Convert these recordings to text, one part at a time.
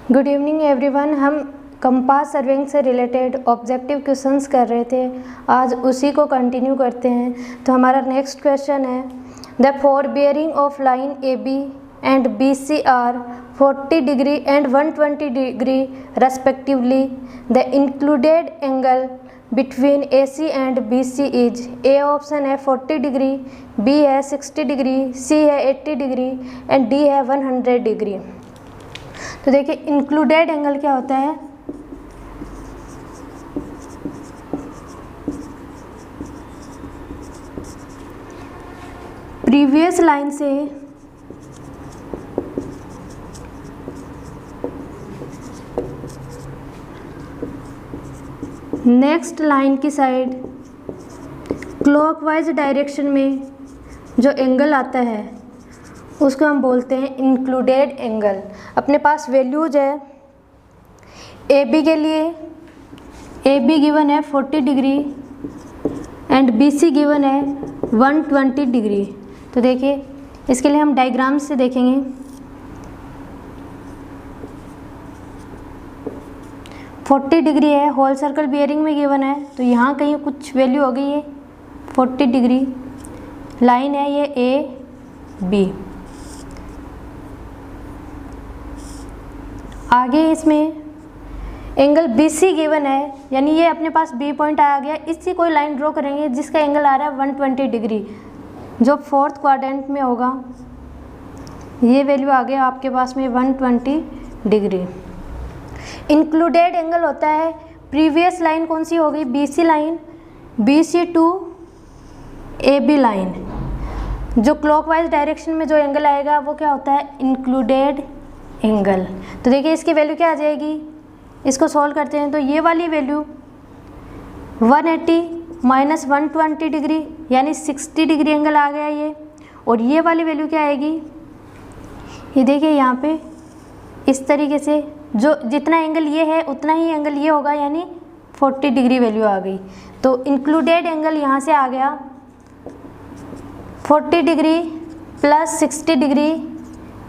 Good evening everyone. हम compass serving से related objective questions कर रहे थे, आज उसी को कंटिन्यू करते हैं। तो हमारा नेक्स्ट क्वेश्चन है, the fore bearing of line A B and B C are 40 degree and 120 degree respectively. The included angle between A C and B C is, A option है 40 डिग्री, बी है 60 degree, सी है 80 degree and D है 100 degree. तो देखिए included angle क्या होता है, previous line से नेक्स्ट लाइन की साइड क्लॉकवाइज डायरेक्शन में जो एंगल आता है उसको हम बोलते हैं इंक्लूडेड एंगल। अपने पास वैल्यूज है, ए बी के लिए ए बी गिवन है 40 degree and B C given है 120 डिग्री। तो देखिए इसके लिए हम डायग्राम से देखेंगे। फोर्टी डिग्री है, होल सर्कल बियरिंग में गिवन है, तो यहाँ कहीं कुछ वैल्यू हो गई है 40 डिग्री। लाइन है ये ए बी। आगे इसमें एंगल बी सी गिवन है, यानी ये अपने पास बी पॉइंट आ गया। इससे कोई लाइन ड्रॉ करेंगे जिसका एंगल आ रहा है 120 डिग्री, जो फोर्थ क्वाड्रेंट में होगा। ये वैल्यू आ गया आपके पास में 120 डिग्री। इंक्लूडेड एंगल होता है, प्रीवियस लाइन कौन सी हो गई, B C line, B C to A B line, जो क्लॉकवाइज डायरेक्शन में जो एंगल आएगा वो क्या होता है, इंक्लूडेड एंगल। तो देखिए इसकी वैल्यू क्या आ जाएगी, इसको सॉल्व करते हैं तो ये वाली वैल्यू 180 माइनस 120 डिग्री यानी 60 डिग्री एंगल आ गया ये। और ये वाली वैल्यू क्या आएगी, ये देखिए यहाँ पे इस तरीके से जो जितना एंगल ये है उतना ही एंगल ये होगा, यानी 40 डिग्री वैल्यू आ गई। तो इंक्लूडेड एंगल यहाँ से आ गया 40 डिग्री प्लस 60 डिग्री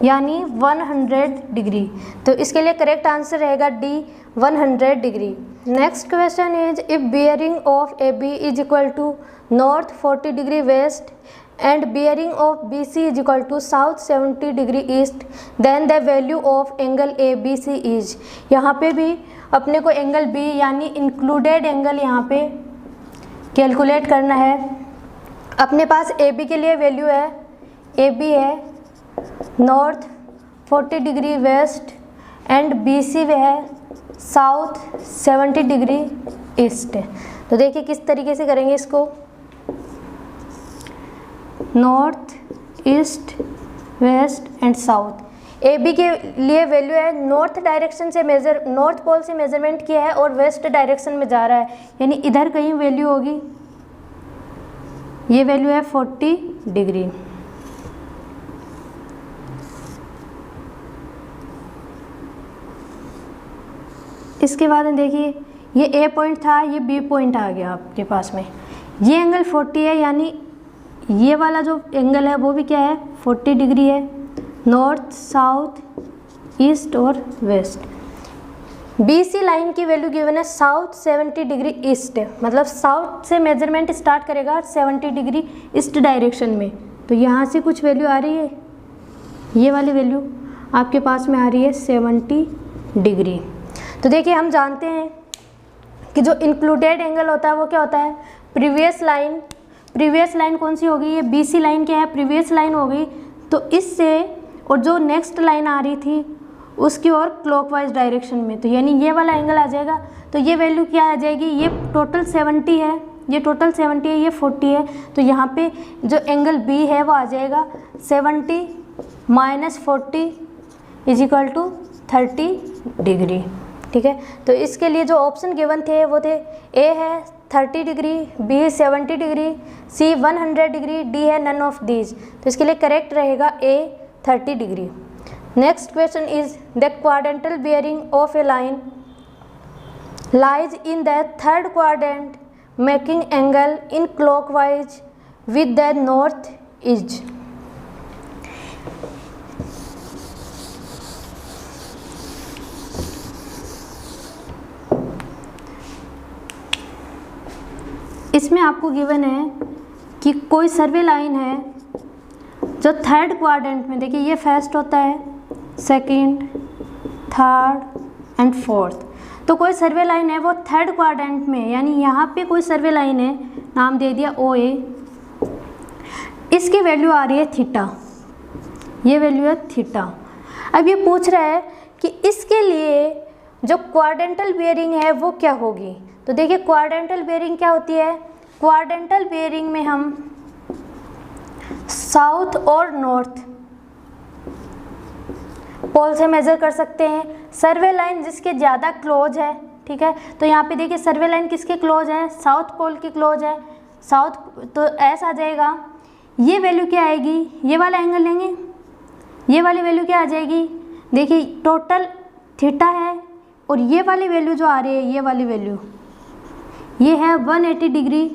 यानी 100 डिग्री। तो इसके लिए करेक्ट आंसर रहेगा D 100 degree. Next question is, if bearing of A B is equal to north 40 degree west and bearing of B C is equal to south 70 degree east, then the value of angle A B C is. यहाँ पे भी अपने को angle B यानी included angle यहाँ पे calculate करना है। अपने पास ए बी के लिए वैल्यू है, ए बी है north 40 degree west and B C वे है साउथ 70 डिग्री ईस्ट। तो देखिए किस तरीके से करेंगे इसको, north east west and south. A B के लिए वैल्यू है, नॉर्थ डायरेक्शन से मेजर, नॉर्थ पोल से मेजरमेंट किया है और वेस्ट डायरेक्शन में जा रहा है, यानी इधर कहीं वैल्यू होगी। ये वैल्यू है 40 डिग्री। इसके बाद देखिए ये ए पॉइंट था, ये बी पॉइंट आ गया आपके पास में। ये एंगल 40 है, यानी ये वाला जो एंगल है वो भी क्या है 40 डिग्री है, नॉर्थ साउथ ईस्ट और वेस्ट। बी सी लाइन की वैल्यू गिवन है साउथ 70 डिग्री ईस्ट, मतलब साउथ से मेजरमेंट स्टार्ट करेगा 70 डिग्री ईस्ट डायरेक्शन में। तो यहाँ से कुछ वैल्यू आ रही है, ये वाली वैल्यू आपके पास में आ रही है 70 डिग्री। तो देखिए हम जानते हैं कि जो इंक्लूडेड एंगल होता है वो क्या होता है, प्रीवियस लाइन। प्रीवियस लाइन कौन सी होगी, ये बी सी लाइन क्या है, प्रीवियस लाइन होगी। तो इससे और जो नेक्स्ट लाइन आ रही थी उसकी और क्लॉकवाइज डायरेक्शन में, तो यानी ये वाला एंगल आ जाएगा। तो ये वैल्यू क्या आ जाएगी, ये टोटल 70 है, ये टोटल 70 है, ये 40 है। तो यहाँ पे जो एंगल बी है वो आ जाएगा 70 minus 40 is equal to 30 degree. ठीक है, तो इसके लिए जो ऑप्शन गिवन थे वो थे, ए है 30 डिग्री, बी 70 डिग्री, सी 100 डिग्री, डी है नन ऑफ दीज। तो इसके लिए करेक्ट रहेगा ए 30 degree. Next question is, the quadrantal bearing of A line lies in the third quadrant making angle in clockwise with the north is. इसमें आपको given है कि कोई सर्वे लाइन है जो थर्ड क्वाड्रेंट में, देखिए ये फर्स्ट होता है, सेकंड, थर्ड एंड फोर्थ, तो कोई सर्वे लाइन है वो थर्ड क्वाड्रेंट में, यानी यहाँ पे कोई सर्वे लाइन है, नाम दे दिया ओ ए, इसकी वैल्यू आ रही है थीटा, ये वैल्यू है थीटा। अब ये पूछ रहा है कि इसके लिए जो क्वाड्रेंटल बेयरिंग है वो क्या होगी। तो देखिए क्वाड्रेंटल बेयरिंग क्या होती है, क्वाड्रेंटल बेयरिंग में हम साउथ और नॉर्थ पोल से मेजर कर सकते हैं। सर्वे लाइन जिसके ज़्यादा क्लोज है, ठीक है, तो यहाँ पे देखिए सर्वे लाइन किसके क्लोज है, साउथ पोल के क्लोज है, साउथ, तो ऐसा आ जाएगा। ये वैल्यू क्या आएगी, ये वाला एंगल लेंगे, ये वाली वैल्यू क्या आ जाएगी, देखिए टोटल थीटा है और ये वाली वैल्यू जो आ रही है, ये वाली वैल्यू ये है 180 डिग्री,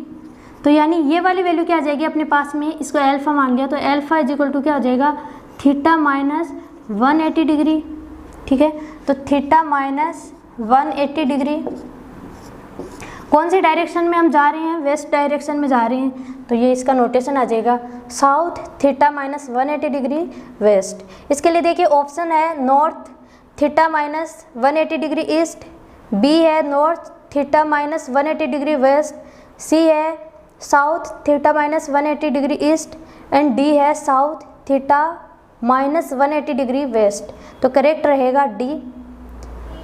तो यानी ये वाली वैल्यू क्या आ जाएगी अपने पास में, इसको अल्फा मान लिया, तो अल्फा इज इक्वल टू क्या हो जाएगा, थीटा माइनस 180 डिग्री, ठीक है। तो थीटा माइनस 180 डिग्री, कौन सी डायरेक्शन में हम जा रहे हैं, वेस्ट डायरेक्शन में जा रहे हैं, तो ये इसका नोटेशन आ जाएगा south theta minus 180 degree west. इसके लिए देखिए ऑप्शन है north theta minus 180 degree east, B है north theta minus 180 degree west, C है south theta minus 180 degree east and D है south theta minus 180 degree west, तो करेक्ट रहेगा D.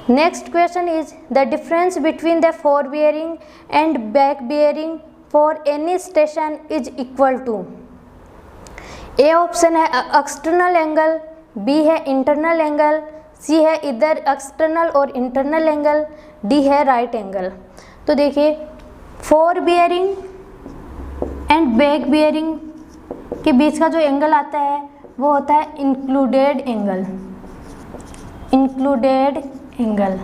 Next question is the difference between the fore bearing and back bearing for any station is equal to, A option है external angle, B है internal angle, सी है इधर external और internal angle, D है right angle. तो देखिए four bearing and back bearing के बीच का जो एंगल आता है वो होता है इंक्लूडेड एंगल, इंक्लूडेड एंगल।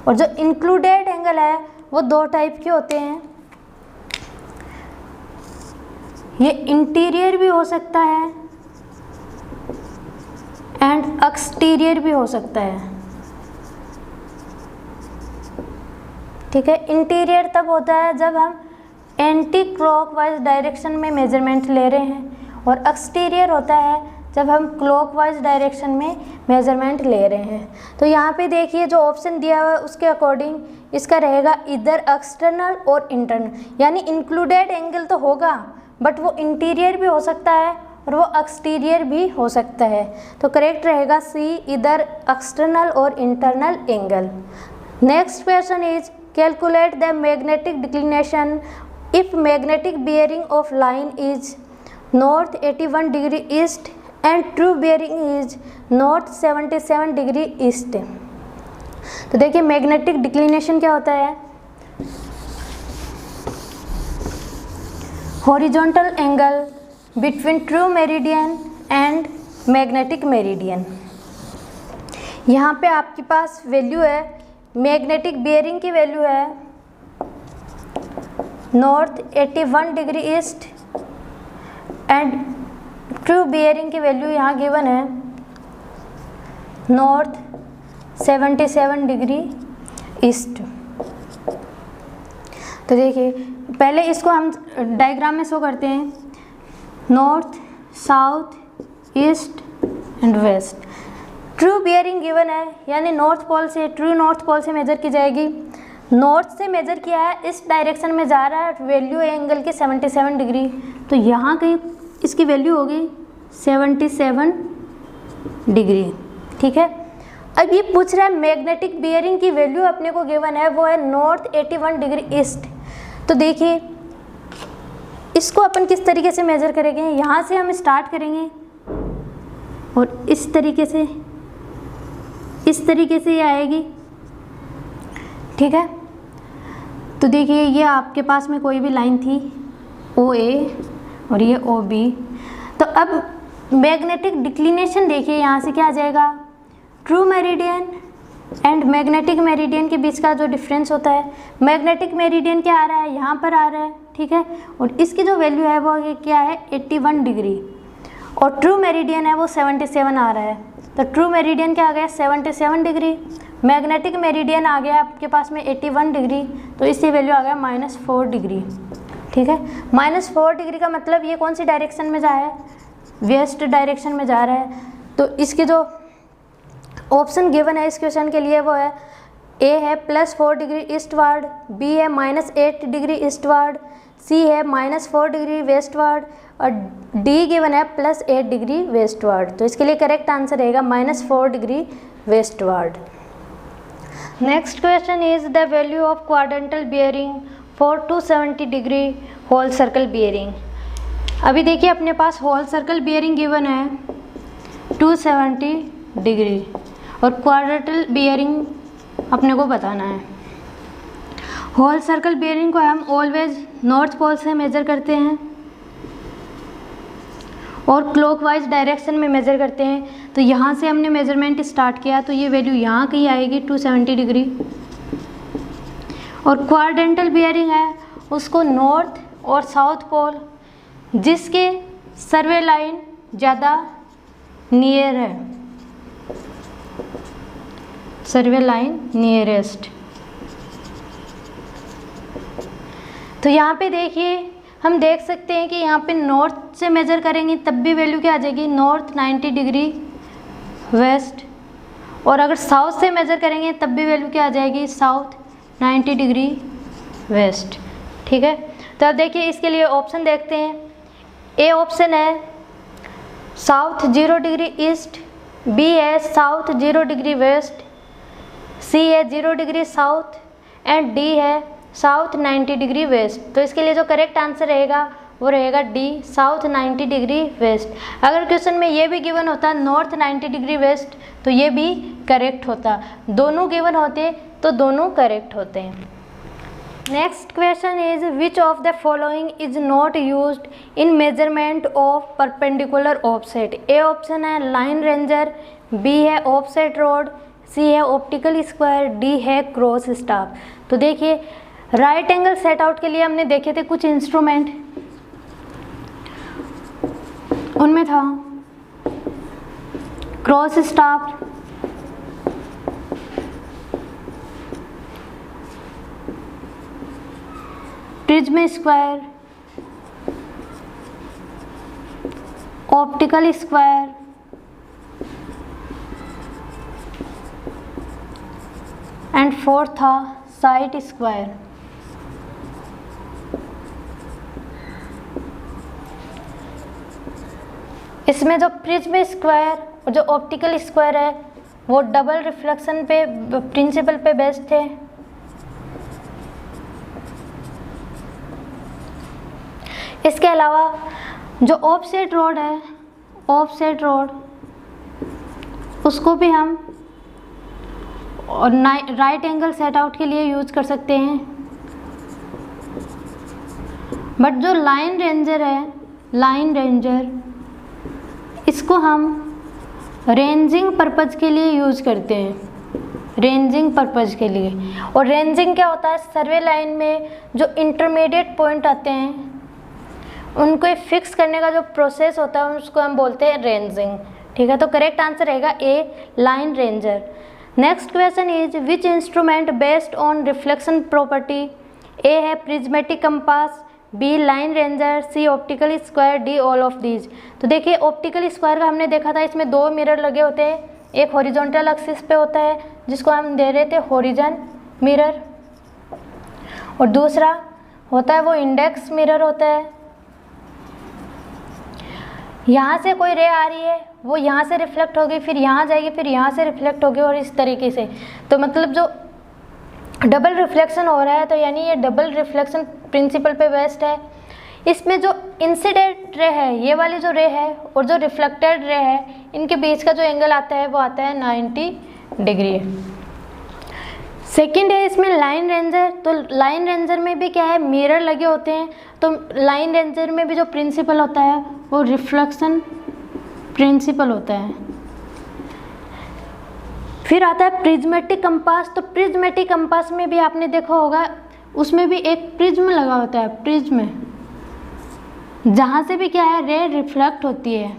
और जो इंक्लूडेड एंगल है वो दो टाइप के होते हैं, ये इंटीरियर भी हो सकता है एंड एक्सटीरियर भी हो सकता है, ठीक है। इंटीरियर तब होता है जब हम एंटी क्लॉकवाइज डायरेक्शन में मेजरमेंट ले रहे हैं, और एक्सटीरियर होता है जब हम क्लॉकवाइज डायरेक्शन में मेजरमेंट ले रहे हैं। तो यहाँ पे देखिए जो ऑप्शन दिया हुआ है उसके अकॉर्डिंग इसका रहेगा इधर एक्सटर्नल और इंटरनल, यानी इंक्लूडेड एंगल तो होगा बट वो इंटीरियर भी हो सकता है और वो एक्सटीरियर भी हो सकता है, तो करेक्ट रहेगा सी इधर एक्सटर्नल और internal angle. Next question is calculate the magnetic declination if magnetic bearing of line is north 81 degree east and true bearing is north 77 degree east. तो देखिए मैग्नेटिक डिक्लिनेशन क्या होता है, horizontal angle between true meridian and magnetic meridian. यहाँ पे आपके पास value है, magnetic bearing की वैल्यू है north 81 degree east and true bearing की वैल्यू यहाँ गिवन है नॉर्थ 77 डिग्री ईस्ट। तो देखिए पहले इसको हम डायग्राम में शो करते हैं, north south east and west. True bearing given है, यानी नॉर्थ पोल से, ट्रू नॉर्थ पोल से मेजर की जाएगी, नॉर्थ से मेजर किया है, इस डायरेक्शन में जा रहा है, वैल्यू है एंगल की 77 डिग्री, तो यहाँ कहीं इसकी वैल्यू होगी 77 डिग्री, ठीक है। अब ये पूछ रहा है मैग्नेटिक बियरिंग की वैल्यू अपने को गिवन है वो है नॉर्थ 81 डिग्री ईस्ट। तो देखिए इसको अपन किस तरीके से मेजर करेंगे, यहाँ से हम स्टार्ट करेंगे और इस तरीके से ये आएगी, ठीक है। तो देखिए ये आपके पास में कोई भी लाइन थी ओ ए और ये ओ बी, तो अब मैग्नेटिक डिक्लिनेशन देखिए यहाँ से क्या आ जाएगा, true meridian and magnetic meridian के बीच का जो डिफरेंस होता है, मैग्नेटिक मेरिडियन क्या आ रहा है, यहाँ पर आ रहा है, ठीक है, और इसकी जो वैल्यू है वो क्या है 81 डिग्री, और ट्रू मेरिडियन है वो 77 आ रहा है, तो ट्रू मेरिडियन क्या आ गया 77 डिग्री, मैग्नेटिक मेरिडियन आ गया आपके पास में 81 डिग्री, तो इसकी वैल्यू आ गया -4 डिग्री, ठीक है। -4 डिग्री का मतलब ये कौन सी डायरेक्शन में जा रहा है, वेस्ट डायरेक्शन में जा रहा है। तो इसके जो ऑप्शन गिवन है इस क्वेश्चन के लिए वो है ए है +4 डिग्री ईस्टवर्ड, बी है -8 डिग्री ईस्टवर्ड, सी है -4 डिग्री वेस्टवर्ड और डी गिवन है +8 डिग्री वेस्टवर्ड। तो इसके लिए करेक्ट आंसर रहेगा -4 degree westward. Next question is the value of quadrantal bearing for 270 degree whole circle bearing. अभी देखिए अपने पास होल सर्कल बियरिंग गिवन है 270 डिग्री और क्वाड्रेंटल बियरिंग अपने को बताना है। होल सर्कल बियरिंग को हम ऑलवेज नॉर्थ पोल से मेजर करते हैं और क्लॉकवाइज डायरेक्शन में मेजर करते हैं। तो यहाँ से हमने मेजरमेंट स्टार्ट किया तो ये वैल्यू यहाँ की आएगी 270 डिग्री। और क्वाड्रेंटल बियरिंग है उसको नॉर्थ और साउथ पोल जिसके सर्वे लाइन ज़्यादा नियर है, सर्वे लाइन नियरेस्ट। तो यहाँ पे देखिए हम देख सकते हैं कि यहाँ पे नॉर्थ से मेजर करेंगे तब भी वैल्यू क्या आ जाएगी, नॉर्थ 90 डिग्री वेस्ट, और अगर साउथ से मेजर करेंगे तब भी वैल्यू क्या आ जाएगी, साउथ 90 डिग्री वेस्ट। ठीक है। तो अब देखिए इसके लिए ऑप्शन देखते हैं। ए ऑप्शन है साउथ 0 डिग्री ईस्ट, बी है साउथ 0 डिग्री वेस्ट, सी है 0 डिग्री साउथ एंड डी है साउथ 90 डिग्री वेस्ट। तो इसके लिए जो करेक्ट आंसर रहेगा वो रहेगा डी, साउथ 90 डिग्री वेस्ट। अगर क्वेश्चन में ये भी गिवन होता नॉर्थ 90 डिग्री वेस्ट तो ये भी करेक्ट होता, दोनों गिवन होते तो दोनों करेक्ट होते हैं। Next question is which of the following is not used in measurement of perpendicular offset. A option है लाइन रेंजर, बी है ऑफसेट रोड, सी है ऑप्टिकल स्क्वायर, डी है क्रॉस स्टाफ। तो देखिए राइट एंगल सेट आउट के लिए हमने देखे थे कुछ इंस्ट्रूमेंट, उनमें था cross staff, prism square, optical square and fourth था साइट स्क्वायर। इसमें जो प्रिज्म स्क्वायर और जो ऑप्टिकल स्क्वायर है वो डबल रिफ्लेक्शन पे प्रिंसिपल पे बेस्ड थे। इसके अलावा जो ऑफसेट रोड है, ऑफसेट रोड उसको भी हम और राइट एंगल सेट आउट के लिए यूज कर सकते हैं। बट जो लाइन रेंजर है, लाइन रेंजर इसको हम रेंजिंग पर्पज़ के लिए यूज करते हैं, रेंजिंग पर्पज़ के लिए। और रेंजिंग क्या होता है, सर्वे लाइन में जो इंटरमीडिएट पॉइंट आते हैं उनको फिक्स करने का जो प्रोसेस होता है उसको हम बोलते हैं रेंजिंग। ठीक है। तो करेक्ट आंसर रहेगा A, line ranger. Next question is which instrument based on reflection property. A है prismatic compass, B line ranger, C optical square, D all of these. तो देखिए ऑप्टिकल स्क्वायर का हमने देखा था, इसमें दो मिरर लगे होते हैं, एक हॉरिजॉन्टल एक्सिस पे होता है जिसको हम दे रहे थे हॉरिजन मिरर, और दूसरा होता है वो इंडेक्स मिरर होता है। यहाँ से कोई रे आ रही है वो यहाँ से रिफ्लेक्ट होगी, फिर यहाँ जाएगी, फिर यहाँ से रिफ्लेक्ट होगी और इस तरीके से। तो मतलब जो डबल रिफ्लेक्शन हो रहा है तो यानी ये डबल रिफ्लेक्शन प्रिंसिपल पे बेस्ड है। इसमें जो इंसिडेंट रे है, ये वाली जो रे है और जो रिफ्लेक्टेड रे है, इनके बीच का जो एंगल आता है वो आता है 90 डिग्री। सेकंड है इसमें लाइन रेंजर। तो लाइन रेंजर में भी क्या है, मिरर लगे होते हैं। तो लाइन रेंजर में भी जो प्रिंसिपल होता है वो रिफ्लेक्शन प्रिंसिपल होता है। फिर आता है प्रिज्मेटिक कंपास। तो प्रिज्मेटिक कंपास में भी आपने देखा होगा उसमें भी एक प्रिज्म लगा होता है, प्रिज्म, जहाँ से भी क्या है रे रिफ्लेक्ट होती है।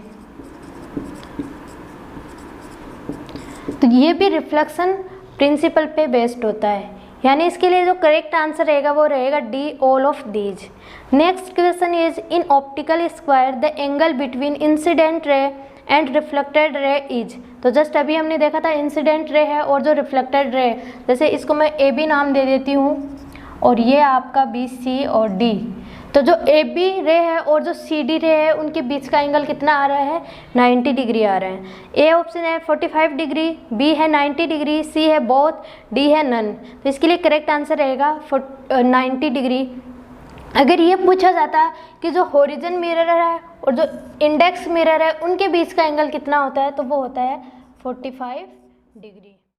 तो ये भी रिफ्लेक्शन प्रिंसिपल पे बेस्ड होता है, यानी इसके लिए जो करेक्ट आंसर रहेगा वो रहेगा D, all of these. Next question is in optical square the angle between incident ray and reflected ray is. तो जस्ट अभी हमने देखा था इंसिडेंट रे है और जो रिफ्लेक्टेड रे, जैसे इसको मैं ए बी नाम दे देती हूँ और ये आपका बी, सी और डी। तो जो ए बी रे है और जो सी डी रे है उनके बीच का एंगल कितना आ रहा है, 90 डिग्री आ रहा है। ए ऑप्शन है 45 डिग्री, बी है 90 डिग्री, सी है बोथ, डी है नन। तो इसके लिए करेक्ट आंसर रहेगा 90 डिग्री। अगर ये पूछा जाता कि जो हॉरिजन मिरर है और जो इंडेक्स मिरर है उनके बीच का एंगल कितना होता है, तो वो होता है 45 डिग्री।